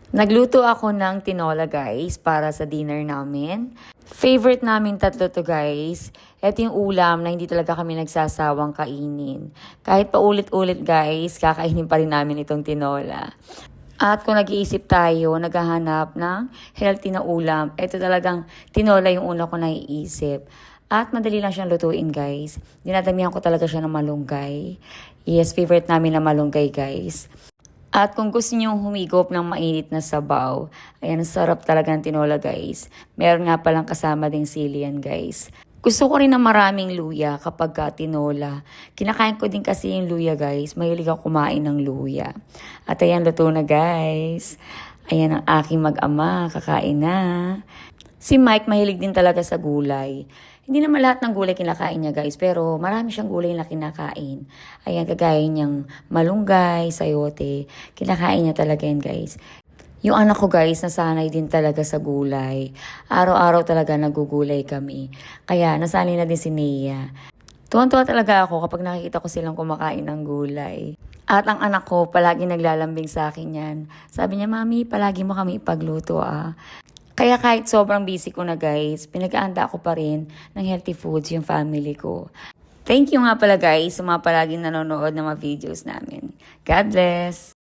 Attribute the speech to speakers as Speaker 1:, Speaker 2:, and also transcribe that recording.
Speaker 1: Nagluto ako ng tinola guys para sa dinner namin. Favorite namin tatlo to guys. Ito yung ulam na hindi talaga kami nagsasawang kainin. Kahit paulit-ulit guys, kakainin pa rin namin itong tinola. At kung nag-iisip tayo, naghahanap ng healthy na ulam, ito talagang tinola yung una ko naiisip. At madali lang siyang lutuin guys. Dinadamihan ko talaga siya ng malunggay. Yes, favorite namin na malunggay guys. At kung gusto niyo humigop ng mainit na sabaw, ayan, sarap talaga ng tinola guys. Meron nga palang kasama ding sili yan guys. Gusto ko rin ng maraming luya kapag tinola. Kinakain ko din kasi yung luya guys. Mahilig ako kumain ng luya. At ayan, luto na guys. Ayan ang aking mag-ama, kakain na. Si Mike mahilig din talaga sa gulay. Hindi naman lahat ng gulay kinakain niya guys, pero marami siyang gulay na kinakain. Ayan, kagaya niyang malunggay, sayote. Kinakain niya talaga yan guys. Yung anak ko guys, nasanay din talaga sa gulay. Araw-araw talaga nagugulay kami. Kaya nasanay na din si Nia. Tuwan-tuwa talaga ako kapag nakikita ko silang kumakain ng gulay. At ang anak ko, palagi naglalambing sa akin yan. Sabi niya, Mami, palagi mo kami ipagluto ah. Kaya kahit sobrang busy ko na guys, pinag-aanda ako pa rin ng healthy foods yung family ko. Thank you nga pala guys sa mga palaging nanonood ng mga videos namin. God bless!